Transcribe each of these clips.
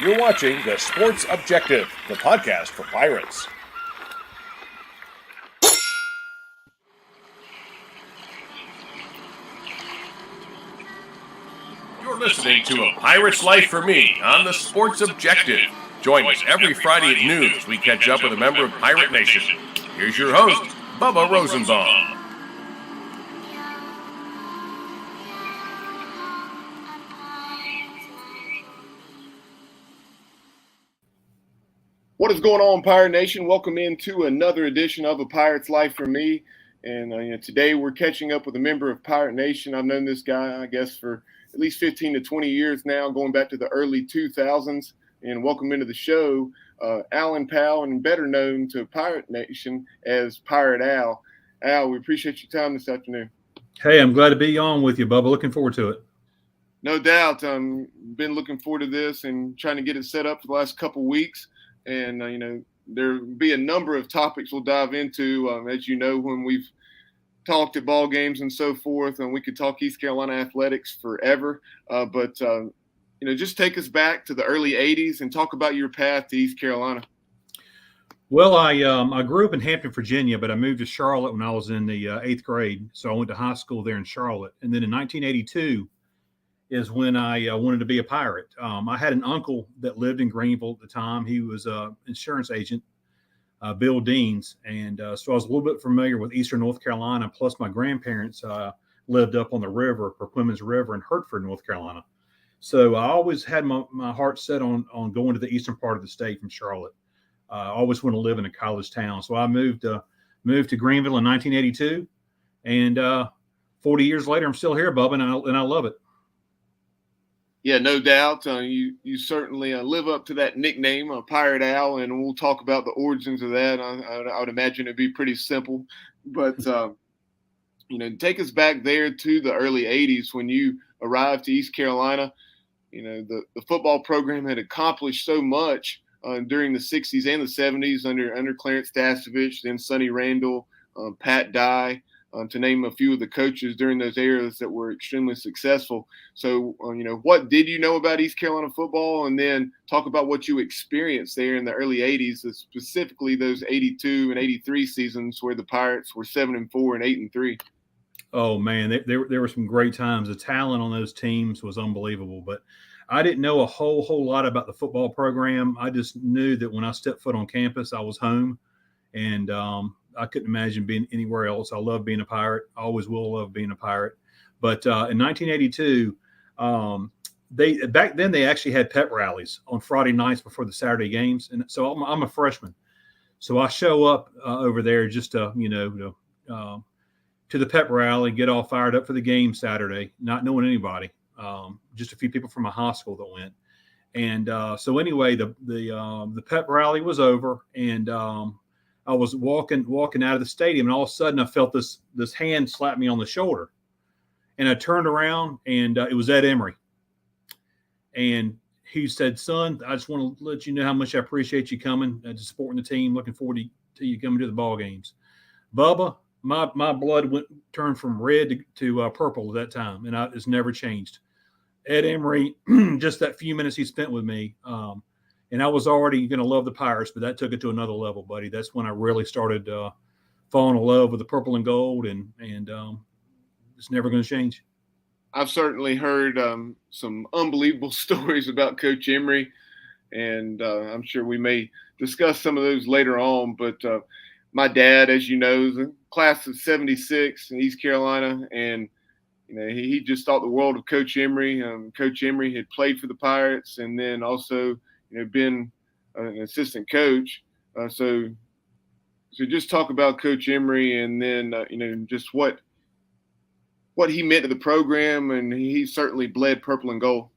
You're watching The Sports Objective, the podcast for Pirates. You're listening to A Pirate's Life for Me on The Sports Objective. Join us every Friday at noon as we catch up with a member of Pirate Nation. Here's your host, Bubba Rosenbaum. What is going on, Pirate Nation? Welcome into another edition of A Pirate's Life for Me. And today we're catching up with a member of Pirate Nation. I've known this guy, I guess, for at least 15 to 20 years now, going back to the early 2000s. And welcome into the show, Alan Powell, and better known to Pirate Nation as Pirate Al. Al, we appreciate your time this afternoon. Hey, I'm glad to be on with you, Bubba. Looking forward to it. No doubt. Been looking forward to this and trying to get it set up for the last couple weeks. And, there'll be a number of topics we'll dive into, as you know, when we've talked at ball games and so forth, and we could talk East Carolina athletics forever. But just take us back to the early 80s and talk about your path to East Carolina. Well, I grew up in Hampton, Virginia, but I moved to Charlotte when I was in the 8th grade. So I went to high school there in Charlotte. And then in 1982 is when I wanted to be a Pirate. I had an uncle that lived in Greenville at the time. He was an insurance agent, Bill Deans. And so I was a little bit familiar with Eastern North Carolina. Plus my grandparents lived up on the river, Perquimans River in Hertford, North Carolina. So I always had my heart set on going to the eastern part of the state from Charlotte. I always want to live in a college town. So I moved to Greenville in 1982. And 40 years later, I'm still here, Bubba, and I love it. Yeah, no doubt. You certainly live up to that nickname, Pirate Al, and we'll talk about the origins of that. I would imagine it'd be pretty simple. But, take us back there to the early 80s when you arrived to East Carolina. The football program had accomplished so much during the 60s and the 70s under Clarence Stastovich, then Sonny Randall, Pat Dye. To name a few of the coaches during those eras that were extremely successful. So, what did you know about East Carolina football? And then talk about what you experienced there in the early 80s, specifically those 82 and 83 seasons where the Pirates were 7-4 and 8-3. Oh, man, there were some great times. The talent on those teams was unbelievable. But I didn't know a whole lot about the football program. I just knew that when I stepped foot on campus, I was home. And I couldn't imagine being anywhere else. I love being a Pirate. I always will love being a Pirate. But in 1982, back then they actually had pep rallies on Friday nights before the Saturday games. And so I'm a freshman. So I show up over there just to the pep rally, get all fired up for the game Saturday, not knowing anybody, just a few people from my high school that went. And so anyway, the pep rally was over, and I was walking out of the stadium, and all of a sudden I felt this hand slap me on the shoulder, and I turned around, and it was Ed Emery. And he said, "Son, I just want to let you know how much I appreciate you coming to supporting the team. Looking forward to you coming to the ball games." Bubba, my blood turned from red to purple at that time, and it's never changed. Ed Emery, just that few minutes he spent with me, and I was already going to love the Pirates, but that took it to another level, buddy. That's when I really started falling in love with the purple and gold, and it's never going to change. I've certainly heard some unbelievable stories about Coach Emery, and I'm sure we may discuss some of those later on. But my dad, as you know, is a class of 76 in East Carolina, and he just thought the world of Coach Emery. Coach Emery had played for the Pirates, and then also been an assistant coach. So just talk about Coach Emery, and then just what he meant to the program, and he certainly bled purple and gold.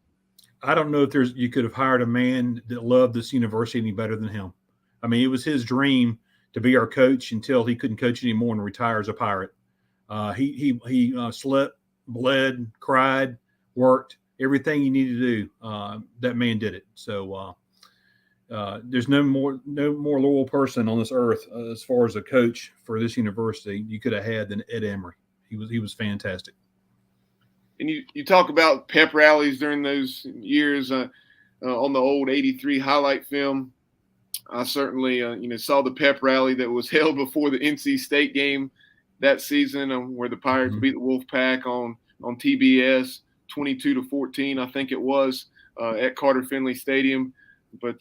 I don't know if you could have hired a man that loved this university any better than him. I mean, it was his dream to be our coach until he couldn't coach anymore and retire as a Pirate. He slept, bled, cried, worked, everything you needed to do. That man did it. So there's no more loyal person on this earth as far as a coach for this university you could have had than Ed Emery. He was fantastic. And you talk about pep rallies during those years. on the old '83 highlight film. I certainly, saw the pep rally that was held before the NC State game that season, where the Pirates beat the Wolfpack on TBS 22-14, I think it was, at Carter Finley Stadium. But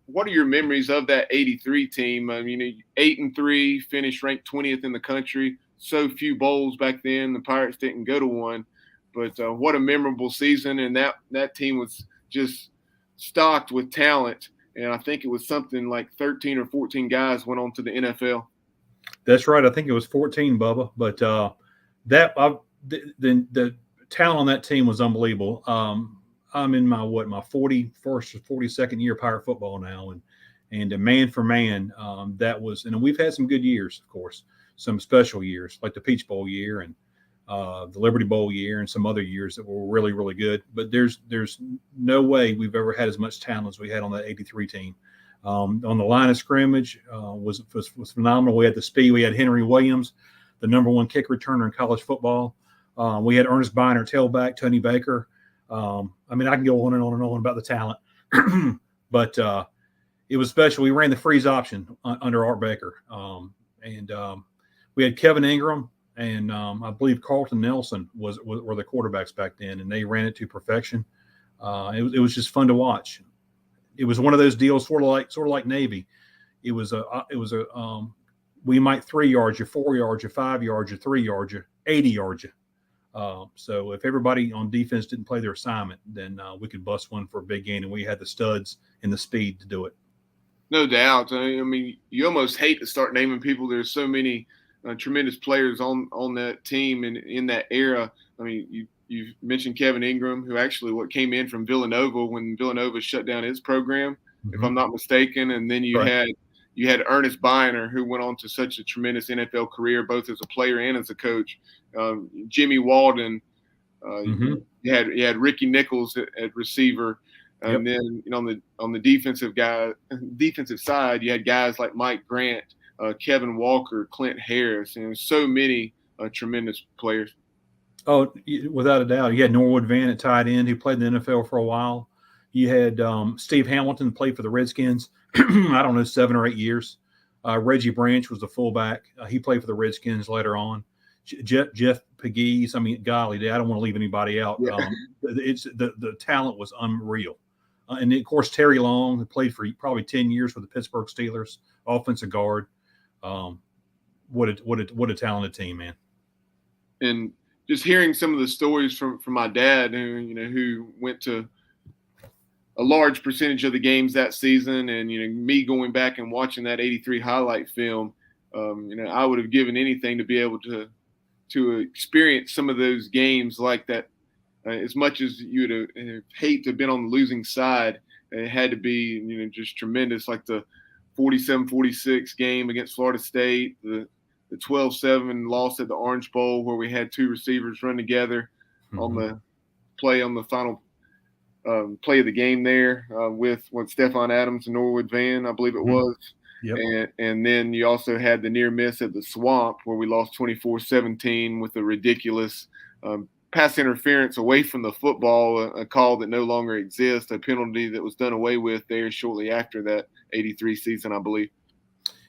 what are your memories of that '83 team? I mean, 8-3, finished ranked 20th in the country. So few bowls back then. The Pirates didn't go to one. But what a memorable season, and that team was just stocked with talent. And I think it was something like 13 or 14 guys went on to the NFL. That's right. I think it was 14, Bubba. But the talent on that team was unbelievable. I'm in my 41st or 42nd year of Pirate football now, and man for man, that was. And we've had some good years, of course, some special years like the Peach Bowl year and the Liberty Bowl year and some other years that were really, really good. But there's no way we've ever had as much talent as we had on that '83 team. On the line of scrimmage was phenomenal. We had the speed. We had Henry Williams, the #1 kick returner in college football. We had Ernest Biner, tailback, Tony Baker. I can go on and on and on about the talent, but it was special. We ran the freeze option under Art Baker, and we had Kevin Ingram. And I believe Carlton Nelson were the quarterbacks back then, and they ran it to perfection. It was just fun to watch. It was one of those deals, sort of like Navy. It was we might 3 yards you, 4 yards you, 5 yards you, 3 yards you, 80 yards you. So if everybody on defense didn't play their assignment, then we could bust one for a big gain, and we had the studs and the speed to do it. No doubt. I mean, you almost hate to start naming people. There's so many tremendous players on that team and in that era. I mean, you mentioned Kevin Ingram, who actually came in from Villanova when Villanova shut down his program, if I'm not mistaken. And then you had Ernest Biner, who went on to such a tremendous NFL career, both as a player and as a coach. Jimmy Walden. You had Ricky Nichols at receiver. And then on the defensive side, you had guys like Mike Grant, Kevin Walker, Clint Harris, and so many tremendous players. Oh, without a doubt. You had Norwood Van at tight end, who played in the NFL for a while. You had Steve Hamilton, played for the Redskins, 7 or 8 years. Reggie Branch was the fullback. He played for the Redskins later on. Jeff Pegues. Golly, I don't want to leave anybody out. Yeah. The talent was unreal. And of course, Terry Long, who played for probably 10 years for the Pittsburgh Steelers, offensive guard. What a talented team, man. And just hearing some of the stories from my dad, who went to a large percentage of the games that season, and me going back and watching that '83 highlight film, I would have given anything to be able to experience some of those games like that. As much as you'd hate to have been on the losing side, it had to be just tremendous, like the 47-46 game against Florida State, the 12-7 loss at the Orange Bowl, where we had 2 receivers run together on the final play of the game there with Stephon Adams and Norwood Van, I believe it was. Yep. And then you also had the near miss at the Swamp, where we lost 24-17 with a ridiculous pass interference away from the football, a call that no longer exists, a penalty that was done away with there shortly after that '83 season, I believe.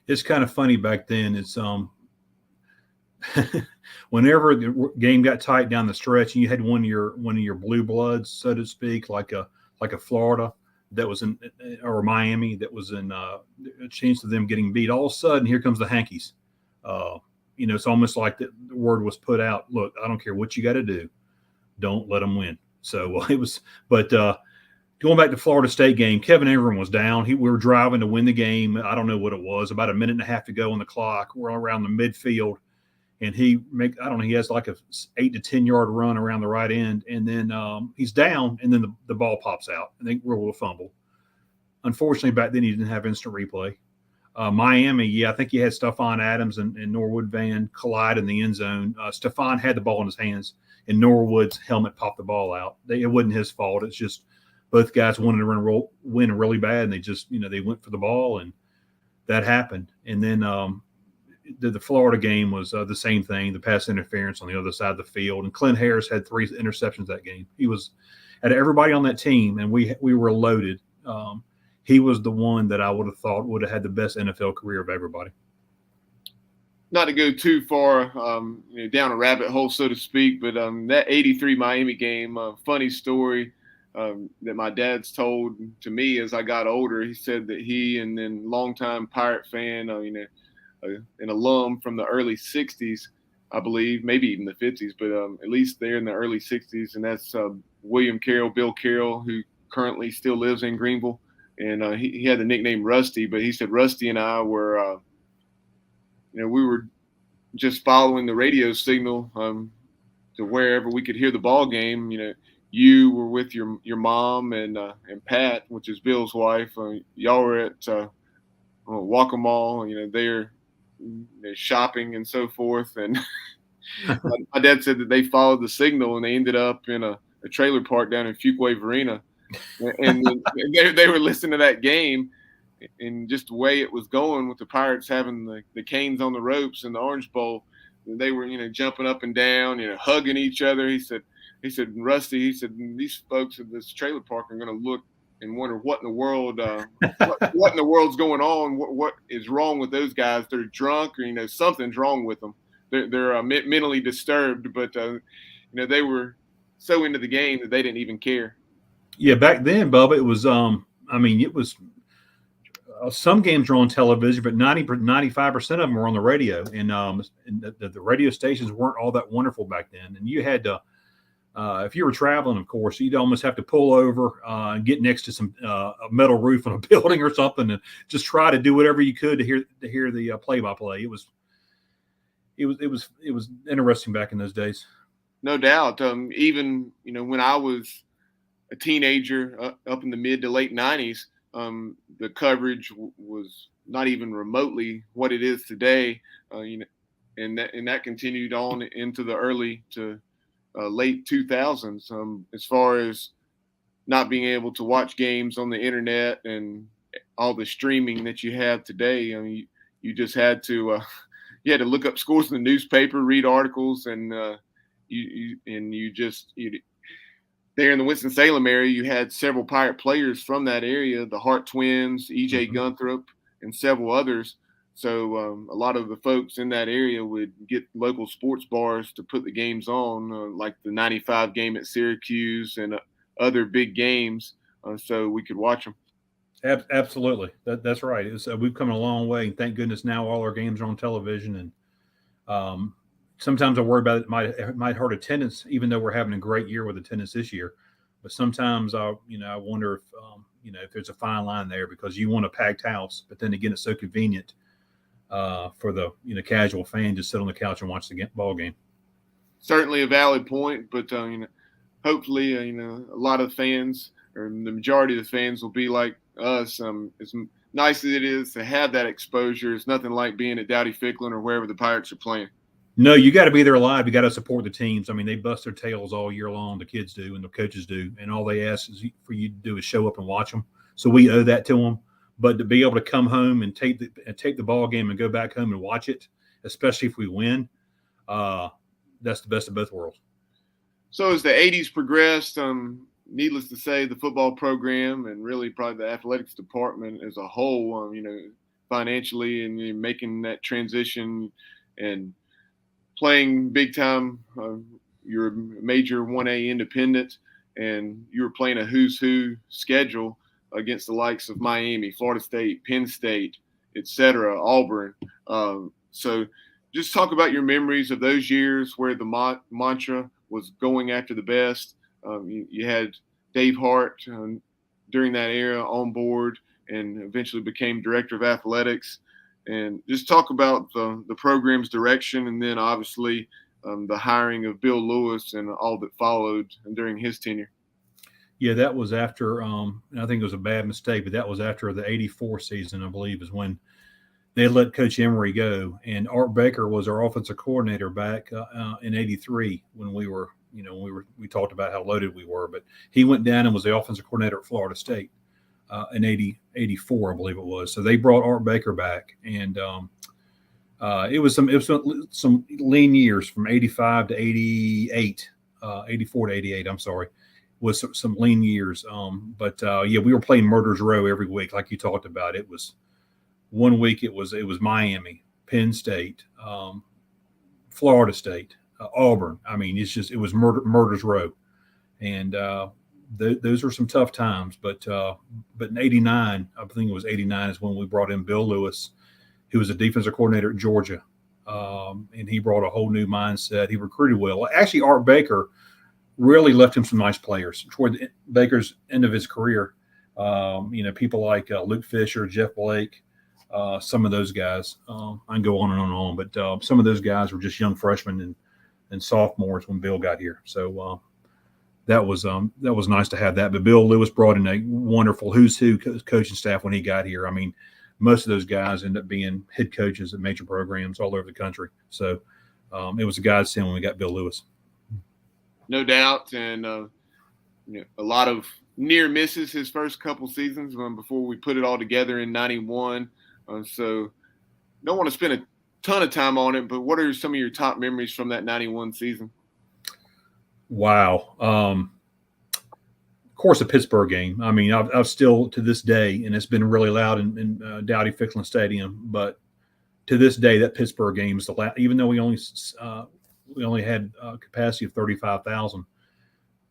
It's kind of funny back then. It's whenever the game got tight down the stretch, and you had one of your blue bloods, so to speak, like a Florida that was in, or Miami that was in a chance of them getting beat. All of a sudden, here comes the Hankies. It's almost like the word was put out. Look, I don't care what you got to do, don't let them win. So it was. But going back to Florida State game, Kevin Ingram was down. We were driving to win the game. I don't know what it was. About a minute and a half to go on the clock. We're around the midfield, and he has like a 8 to 10 yard run around the right end, and then he's down, and then the ball pops out, and we're able to fumble. Unfortunately, back then he didn't have instant replay. Miami, I think he had Stephon Adams and Norwood Van collide in the end zone. Stephon had the ball in his hands, and Norwood's helmet popped the ball out. It wasn't his fault. It's just both guys wanted to win really bad, and they just, they went for the ball, and that happened. And then the Florida game was the same thing, the pass interference on the other side of the field. And Clint Harris had 3 interceptions that game. out of everybody on that team, and we were loaded, he was the one that I would have thought would have had the best NFL career of everybody. Not to go too far down a rabbit hole, so to speak, but that '83 Miami game, funny story that my dad's told to me as I got older. He said that he and then longtime Pirate fan, an alum from the early '60s, I believe, maybe even the '50s, but at least there in the early '60s, and that's William Carroll, Bill Carroll, who currently still lives in Greenville, and he had the nickname Rusty, but he said Rusty and I were we were just following the radio signal to wherever we could hear the ball game. You were with your mom and Pat, which is Bill's wife. Y'all were at Waccamaw. They're shopping and so forth. And my dad said that they followed the signal and they ended up in a trailer park down in Fuquay Varina, and they were listening to that game. And just the way it was going with the Pirates having the canes on the ropes in the Orange Bowl, they were, jumping up and down, hugging each other. He said, Rusty, these folks at this trailer park are going to look and wonder what in the world, what in the world's going on? What is wrong with those guys? They're drunk, or something's wrong with them. They're mentally disturbed, but they were so into the game that they didn't even care. Yeah, back then, Bubba, it was it was. Some games were on television, but 95% of them were on the radio, and the radio stations weren't all that wonderful back then. And you had to, if you were traveling, of course, you'd almost have to pull over and get next to some a metal roof on a building or something, and just try to do whatever you could to hear the play-by-play. It was interesting back in those days. No doubt. Even when I was a teenager, up in the mid to late '90s. The coverage was not even remotely what it is today, and that continued on into the early to late 2000s. As far as not being able to watch games on the internet and all the streaming that you have today, you just had to look up scores in the newspaper, read articles, and there in the Winston-Salem area, you had several Pirate players from that area, the Hart twins, E.J. Gunthrop, and several others. So a lot of the folks in that area would get local sports bars to put the games on, like the '95 game at Syracuse and other big games, so we could watch them. Absolutely. That's right. We've come a long way, and thank goodness now all our games are on television. And sometimes I worry about it might hurt attendance, even though we're having a great year with attendance this year. But sometimes I wonder if there's a fine line there, because you want a packed house, but then again, it's so convenient for the casual fan to sit on the couch and watch the ball game. Certainly a valid point, but hopefully a lot of fans, or the majority of the fans, will be like us. As nice as it is to have that exposure, it's nothing like being at Dowdy Ficklin or wherever the Pirates are playing. No, you got to be there live. You got to support the teams. I mean, they bust their tails all year long. The kids do, and the coaches do, and all they ask is for you to do is show up and watch them. So we owe that to them. But to be able to come home and take the ball game and go back home and watch it, especially if we win, that's the best of both worlds. So as the '80s progressed, needless to say, the football program and really probably the athletics department as a whole, financially and making that transition and playing big time, you're a major 1A independent, and you were playing a who's who schedule against the likes of Miami, Florida State, Penn State, etc., Auburn. So just talk about your memories of those years where the mantra was going after the best. You had Dave Hart during that era on board and eventually became director of athletics. And just talk about the program's direction, and then obviously the hiring of Bill Lewis and all that followed during his tenure. Yeah, that was after I think it was a bad mistake, but that was after the '84 season, I believe, is when they let Coach Emery go. And Art Baker was our offensive coordinator back in '83 when we talked about how loaded we were. But he went down and was the offensive coordinator at Florida State in '84, I believe it was. So they brought Art Baker back, and it was some lean years from '85 to '88, '84 to '88. I'm sorry. with some lean years. But we were playing Murder's Row every week, like you talked about. It was one week it was Miami, Penn State, Florida State, Auburn. I mean, it was Murder's Row, and those were some tough times. But in '89, I think it was '89 is when we brought in Bill Lewis, who was a defensive coordinator at Georgia, and he brought a whole new mindset. He recruited well. Actually, Art Baker really left him some nice players toward Baker's end of his career. People like Luke Fisher, Jeff Blake, some of those guys. I can go on and on, but some of those guys were just young freshmen and sophomores when Bill got here. So that was nice to have that. But Bill Lewis brought in a wonderful who's who coaching staff when he got here. I mean, most of those guys end up being head coaches at major programs all over the country. So it was a godsend when we got Bill Lewis. No doubt, and a lot of near misses his first couple seasons before we put it all together in '91. So don't want to spend a ton of time on it, but what are some of your top memories from that '91 season? Wow. Of course, the Pittsburgh game. I mean, I've still to this day, and it's been really loud in Dowdy Ficklen Stadium, but to this day, that Pittsburgh game is the last, even though we only had a capacity of 35,000.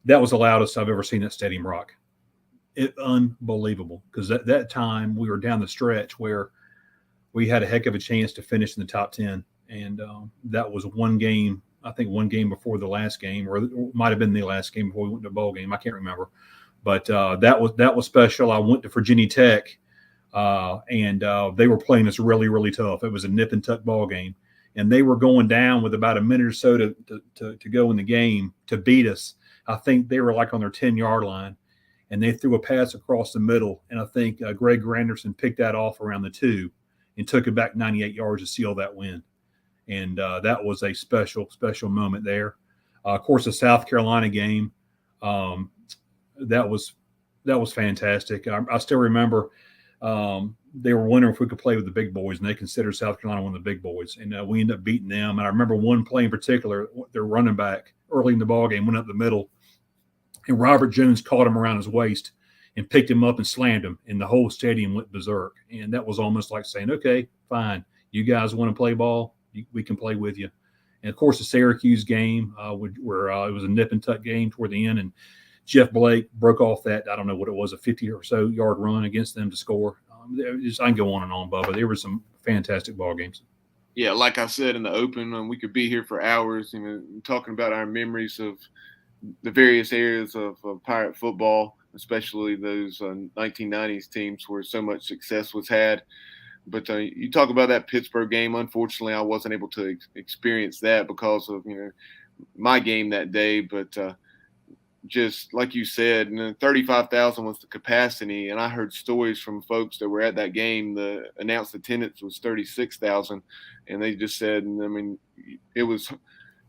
That was the loudest I've ever seen that stadium rock. Unbelievable, because at that time we were down the stretch where we had a heck of a chance to finish in the top 10. And that was one game before the last game, or it might have been the last game before we went to a bowl game. I can't remember. But that was special. I went to Virginia Tech, and they were playing us really, really tough. It was a nip and tuck ball game. And they were going down with about a minute or so to go in the game to beat us. I think they were like on their 10-yard line, and they threw a pass across the middle. And I think Greg Granderson picked that off around the 2 and took it back 98 yards to seal that win. And that was a special, special moment there. Of course, the South Carolina game, that was fantastic. I still remember they were wondering if we could play with the big boys, and they considered South Carolina one of the big boys. And we ended up beating them. And I remember one play in particular, their running back early in the ball game went up the middle, and Robert Jones caught him around his waist and picked him up and slammed him, and the whole stadium went berserk. And that was almost like saying, okay, fine, you guys want to play ball? We can play with you. And, of course, the Syracuse game where it was a nip and tuck game toward the end, and Jeff Blake broke off that, I don't know what it was, a 50 or so yard run against them to score. I can go on and on, Bubba. There were some fantastic ball games. Yeah, like I said in the open, we could be here for hours, talking about our memories of the various areas of Pirate football, especially those 1990s teams where so much success was had. But you talk about that Pittsburgh game. Unfortunately, I wasn't able to experience that because of my game that day. But just like you said, 35,000 was the capacity, and I heard stories from folks that were at that game. The announced attendance was 36,000, and they just said, it was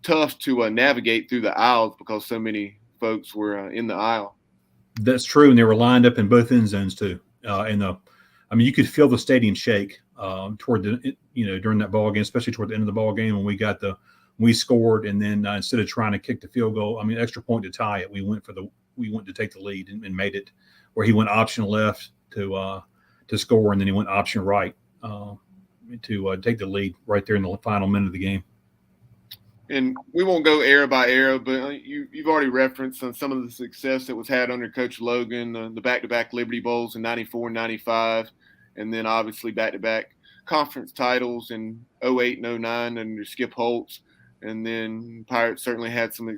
tough to navigate through the aisles because so many folks were in the aisle. That's true, and they were lined up in both end zones too. You could feel the stadium shake toward during that ball game, especially toward the end of the ball game when we scored, and then instead of trying to kick the field goal, extra point to tie it, we went to take the lead and made it, where he went option left to score, and then he went option right to take the lead right there in the final minute of the game. And we won't go era by era, but you've already referenced some of the success that was had under Coach Logan, the back-to-back Liberty Bowls in '94 and '95, and then obviously back-to-back conference titles in '08 and '09 under Skip Holtz. And then Pirates certainly had some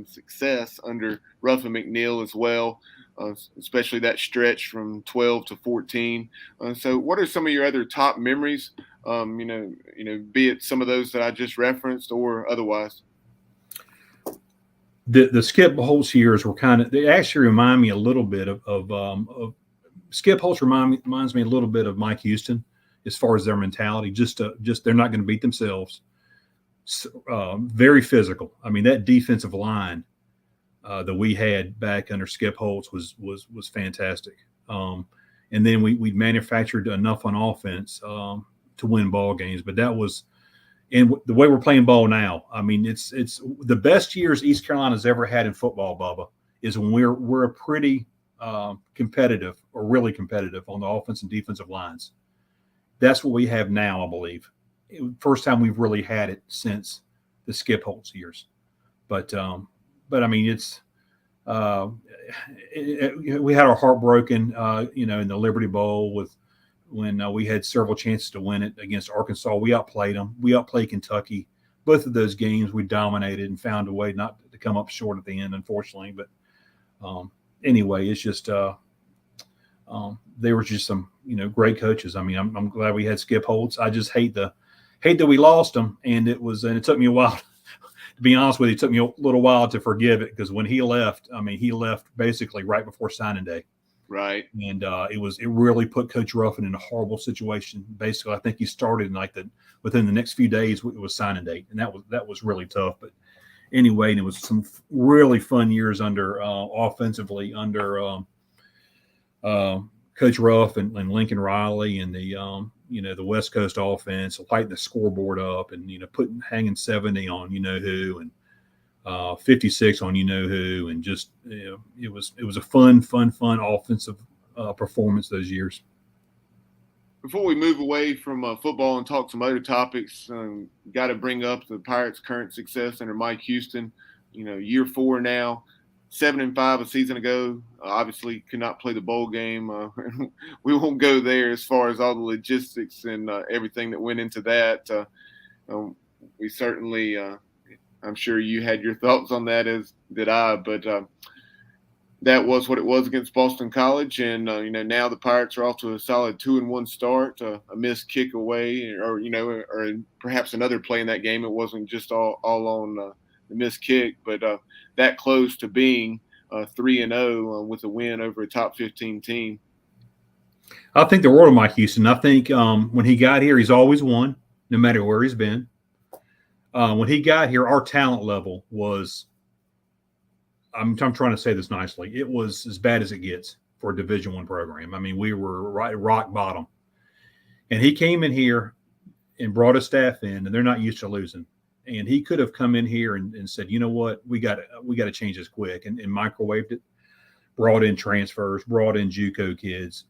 success under Ruffin McNeil as well, especially that stretch from 12 to 14. So what are some of your other top memories, be it some of those that I just referenced or otherwise? The Skip Holtz years were they actually remind me a little bit of Skip Holtz reminds me a little bit of Mike Houston as far as their mentality, just they're not going to beat themselves. Very physical. That defensive line that we had back under Skip Holtz was fantastic. And then we manufactured enough on offense to win ball games. But that was, and the way we're playing ball now, it's the best years East Carolina's ever had in football, Bubba, is when we're a pretty competitive or really competitive on the offense and defensive lines. That's what we have now, I believe. First time we've really had it since the Skip Holtz years. But I mean, it's we had our heart broken, in the Liberty Bowl when we had several chances to win it against Arkansas. We outplayed them. We outplayed Kentucky. Both of those games we dominated and found a way not to come up short at the end, unfortunately. But anyway, it's just they were just some great coaches. I mean, I'm glad we had Skip Holtz. I just hate that we lost him, and it took me a while. To be honest with you, it took me a little while to forgive it, because when he left, he left basically right before signing day. Right. And it really put Coach Ruffin in a horrible situation. Basically, I think he started within the next few days it was signing date, and that was really tough. But anyway, and it was some really fun years offensively under Coach Ruff and Lincoln Riley and the West Coast offense, lighting the scoreboard up and hanging 70 on who and 56 on who, and just it was a fun offensive performance those years. Before we move away from football and talk some other topics, got to bring up the Pirates' current success under Mike Houston. Year 4 now, 7-5 a season ago. Obviously, could not play the bowl game. We won't go there as far as all the logistics and everything that went into that. We certainly, I'm sure you had your thoughts on that, as did I. But that was what it was against Boston College, and now the Pirates are off to a solid 2-1 start, a missed kick away, or perhaps another play in that game. It wasn't just all on the missed kick, but that close to being 3-0 with a win over a top 15 team. I think the world of Mike Houston. I think when he got here, he's always won, no matter where he's been. When he got here, our talent level was. I'm trying to say this nicely. It was as bad as it gets for a Division I program. I mean, we were right rock bottom, and he came in here and brought a staff in, and they're not used to losing. And he could have come in here and said, you know what, we got to change this quick, and microwaved it, brought in transfers, brought in JUCO kids,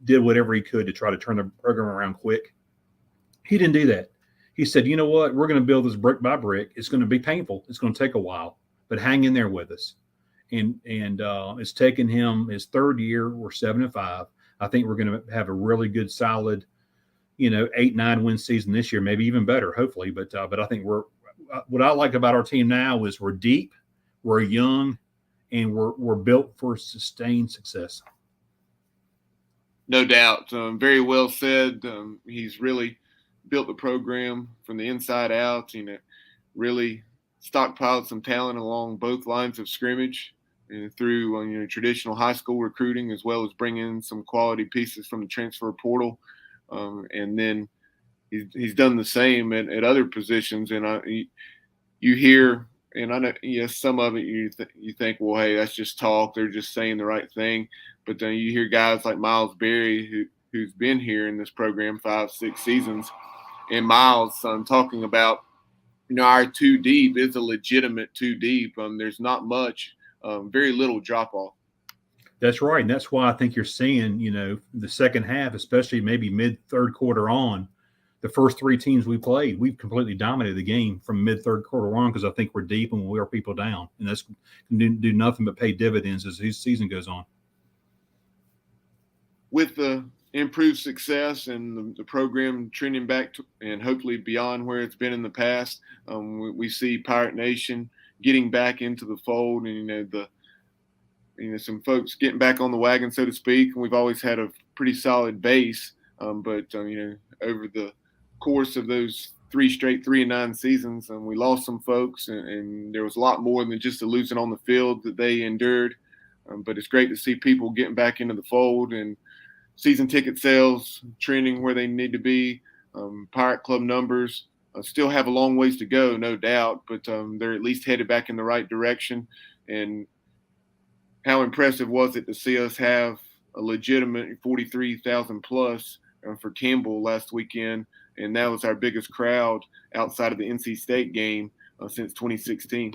did whatever he could to try to turn the program around quick. He didn't do that. He said, you know what, we're going to build this brick by brick. It's going to be painful. It's going to take a while, but hang in there with us. And it's taken him his third year. We're 7-5. I think we're going to have a really good, solid, 8-9 win season this year, maybe even better, hopefully. But I think what I like about our team now is we're deep, we're young, and we're built for sustained success. No doubt. Very well said. He's really built the program from the inside out. Really stockpiled some talent along both lines of scrimmage and through traditional high school recruiting, as well as bringing in some quality pieces from the transfer portal. And then he's done the same at other positions. And you hear, and I know, yes, some of it you think, well, hey, that's just talk. They're just saying the right thing. But then you hear guys like Miles Berry, who's been here in this program 5-6 seasons, and Miles talking about, our 2 deep is a legitimate 2 deep. There's not much, very little drop off. That's right. And that's why I think you're seeing, the second half, especially maybe mid-third quarter on, the first 3 teams we played, we've completely dominated the game from mid-third quarter on, because I think we're deep and we wear people down. And that's going to do nothing but pay dividends as the season goes on. With the improved success and the program trending back to, and hopefully beyond where it's been in the past, we see Pirate Nation getting back into the fold, and some folks getting back on the wagon, so to speak. And we've always had a pretty solid base, but over the course of those 3 straight 3-9 seasons, we lost some folks, and there was a lot more than just the losing on the field that they endured. But it's great to see people getting back into the fold, and season ticket sales trending where they need to be. Pirate Club numbers still have a long ways to go, no doubt, but they're at least headed back in the right direction. And how impressive was it to see us have a legitimate 43,000 plus for Campbell last weekend, and that was our biggest crowd outside of the NC State game since 2016.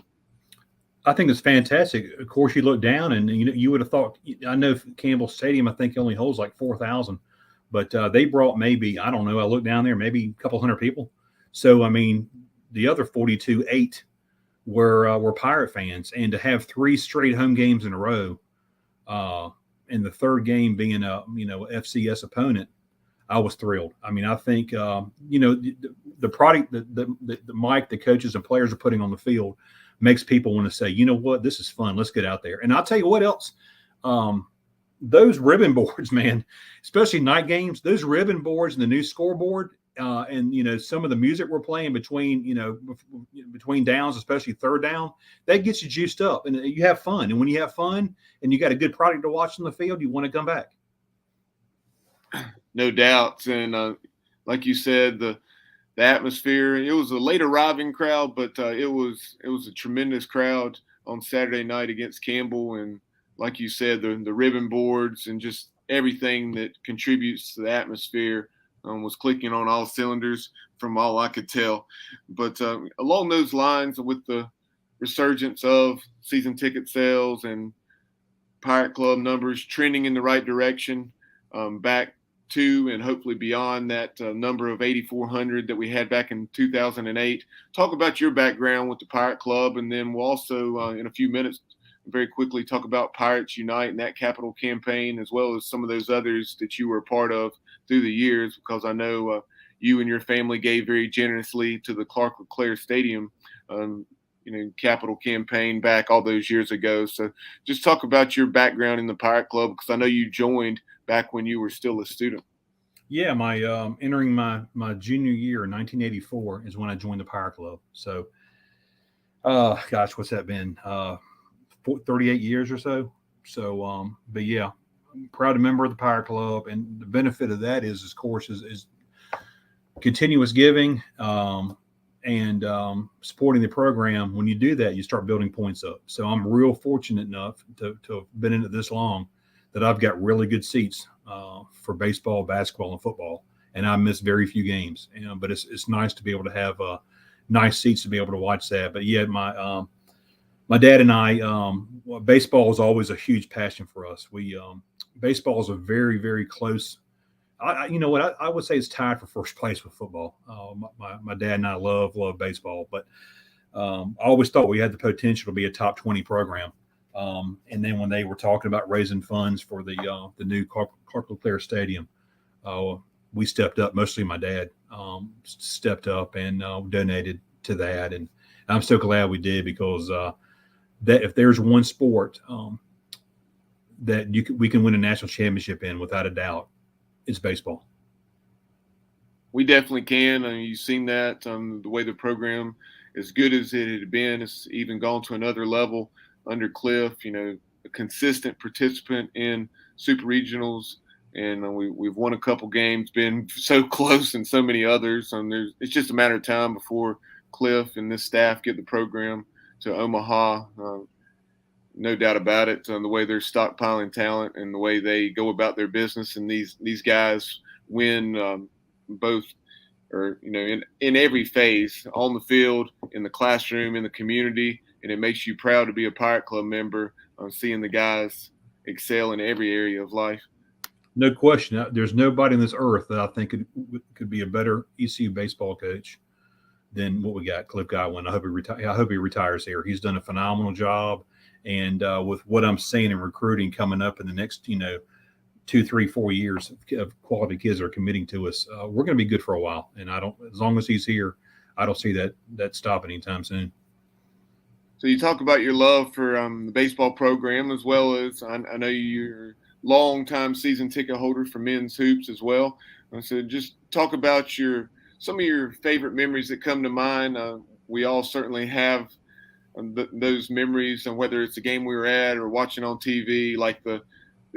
I think it's fantastic. Of course, you look down and you would have thought. I know Campbell Stadium, I think only holds like 4,000, but they brought maybe, I don't know. I looked down there, maybe a couple hundred people. So I mean, the other 42-8 were Pirate fans, and to have 3 straight home games in a row, and the third game being a FCS opponent, I was thrilled. I mean, I think the product that Mike, the coaches and players are putting on the field makes people want to say, you know what, this is fun. Let's get out there. And I'll tell you what else. Those ribbon boards, man, especially night games, those ribbon boards and the new scoreboard, and some of the music we're playing between downs, especially third down, that gets you juiced up and you have fun. And when you have fun and you got a good product to watch on the field, you want to come back. No doubt. And like you said, the atmosphere, it was a late arriving crowd, but it was a tremendous crowd on Saturday night against Campbell. And like you said, the ribbon boards and just everything that contributes to the atmosphere was clicking on all cylinders from all I could tell. But along those lines, with the resurgence of season ticket sales and Pirate Club numbers trending in the right direction, back to and hopefully beyond that number of 8,400 that we had back in 2008. Talk about your background with the Pirate Club, and then we'll also, in a few minutes, very quickly talk about Pirates Unite and that capital campaign, as well as some of those others that you were a part of through the years, because I know you and your family gave very generously to the Clark LeClaire Stadium capital campaign back all those years ago. So just talk about your background in the Pirate Club, because I know you joined back when you were still a student. Yeah, my entering my junior year in 1984 is when I joined the Pirate Club. So, gosh, what's that been? 38 years or so. So, but yeah, I'm proud member of the Pirate Club, and the benefit of that is, of course, is continuous giving and supporting the program. When you do that, you start building points up. So I'm real fortunate enough to have been in it this long, that I've got really good seats for baseball, basketball, and football, and I miss very few games. But it's nice to be able to have nice seats to be able to watch that. But yeah, my dad and I, baseball is always a huge passion for us. Baseball is a very, very close. I would say it's tied for first place with football. My dad and I love baseball, but I always thought we had the potential to be a top 20 program. And then when they were talking about raising funds for the new Clark LeClaire Stadium, we stepped up. Mostly my dad stepped up and donated to that, and I'm so glad we did, because that if there's one sport that we can win a national championship in, without a doubt, it's baseball. We definitely can. I mean, you've seen that the way the program, as good as it had been, it's even gone to another level under Cliff. A consistent participant in super regionals, and we've won a couple games, been so close in so many others. It's just a matter of time before Cliff and this staff get the program to Omaha. No doubt about it. The way they're stockpiling talent and the way they go about their business, and these guys win both, or in every phase, on the field, in the classroom, in the community, and it makes you proud to be a Pirate Club member. Seeing the guys excel in every area of life. No question. There's nobody on this earth that I think could be a better ECU baseball coach than what we got, Cliff Godwin. I hope he retires here. He's done a phenomenal job. And with what I'm seeing in recruiting coming up in the next, 2, 3, 4 years of quality kids that are committing to us, we're going to be good for a while. And as long as he's here, I don't see that stopping anytime soon. So you talk about your love for the baseball program, as well as I know you're a long-time season ticket holder for men's hoops as well. So just talk about some of your favorite memories that come to mind. We all certainly have those memories, and whether it's a game we were at or watching on TV, like the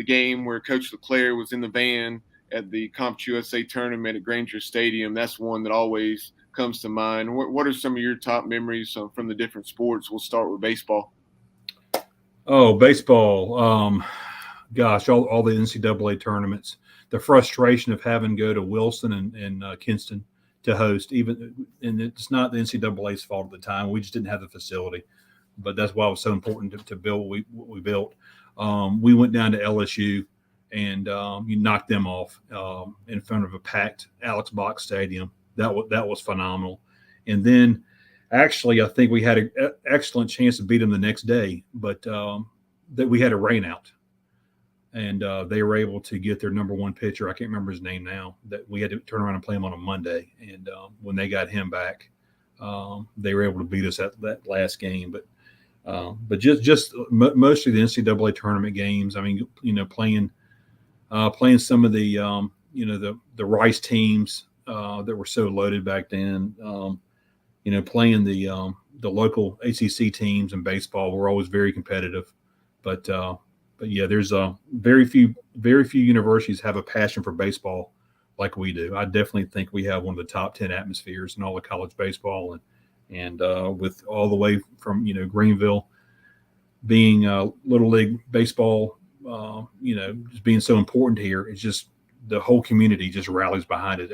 game where Coach LeClaire was in the van at the Conference USA tournament at Granger Stadium. That's one that always comes to mind. What are some of your top memories from the different sports? We'll start with baseball. Oh, baseball. Gosh, all the NCAA tournaments, the frustration of having to go to Wilson and Kinston to host, and it's not the NCAA's fault at the time. We just didn't have the facility. but that's why it was so important to build what we built. We went down to LSU and you knocked them off in front of a packed Alex Box Stadium. That was phenomenal. And then actually, I think we had an excellent chance to beat them the next day, but that we had a rain out. And they were able to get their number one pitcher. I can't remember his name now. That we had to turn around and play him on a Monday. And when they got him back, they were able to beat us at that last game. But just mostly the NCAA tournament games. I mean, playing some of the the Rice teams that were so loaded back then. Playing the local ACC teams in baseball were always very competitive. But yeah, there's very few universities have a passion for baseball like we do. I definitely think we have one of the top 10 atmospheres in all of college baseball, and with all the way from Greenville being little league baseball, just being so important here. It's just the whole community just rallies behind it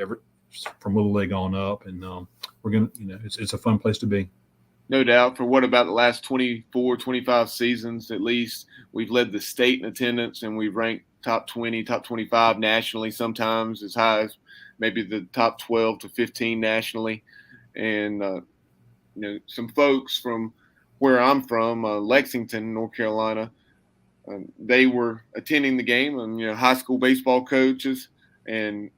from little league on up, and we're gonna it's a fun place to be. No doubt. For what about the last 24, 25 seasons, at least, we've led the state in attendance, and we've ranked top 20, top 25 nationally, sometimes as high as maybe the top 12 to 15 nationally. And, some folks from where I'm from, Lexington, North Carolina, they were attending the game, and, high school baseball coaches, and,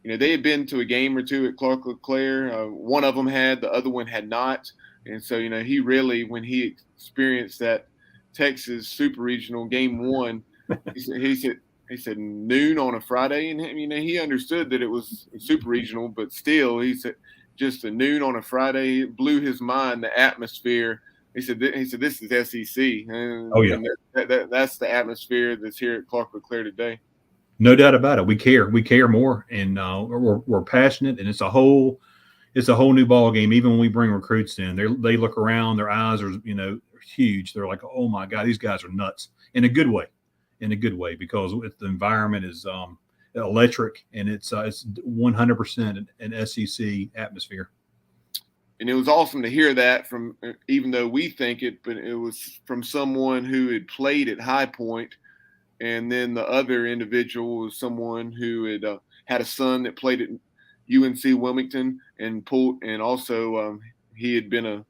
they had been to a game or two at Clark LeClaire. One of them had, the other one had not. And so, he really, when he experienced that Texas Super Regional Game 1, he said noon on a Friday, and he understood that it was Super Regional, but still, he said just a noon on a Friday, it blew his mind. The atmosphere. He said this is SEC. And, oh yeah, and that's the atmosphere that's here at Clark LeClaire today. No doubt about it. We care more, and we're passionate, and it's a whole new ball game. Even when we bring recruits in, they look around, their eyes are huge. They're like, oh my God, these guys are nuts in a good way, because the environment is electric, and it's 100% an SEC atmosphere. And it was awesome to hear that from, even though we think it, but it was from someone who had played at High Point. And then the other individual was someone who had a son that played at UNC Wilmington, and also he had been a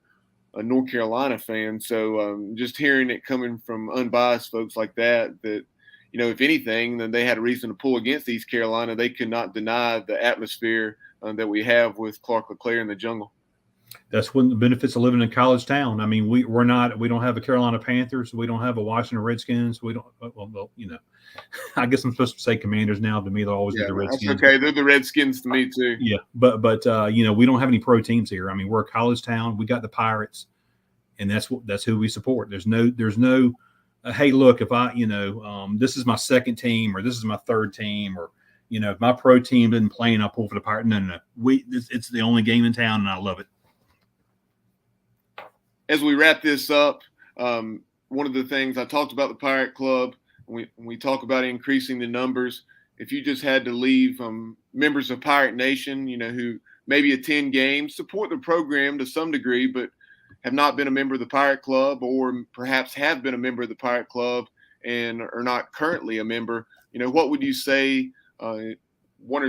North Carolina fan. So just hearing it coming from unbiased folks like that, if anything, then they had a reason to pull against East Carolina. They could not deny the atmosphere that we have with Clark LeClaire in the jungle. That's one of the benefits of living in college town. I mean, we don't have a Carolina Panthers. We don't have a Washington Redskins. We don't, I guess I'm supposed to say Commanders now. To me, they'll always be the Redskins. That's okay. They're the Redskins to me too. Yeah. But we don't have any pro teams here. I mean, we're a college town. We got the Pirates, and that's who we support. There's no, hey, look, if this is my second team, or this is my third team, or, if my pro team didn't play and I pull for the Pirates. No. It's the only game in town, and I love it. As we wrap this up, one of the things I talked about the Pirate Club, we talk about increasing the numbers. If you just had to leave members of Pirate Nation, who maybe attend games, support the program to some degree, but have not been a member of the Pirate Club, or perhaps have been a member of the Pirate Club and are not currently a member, what would you say, one or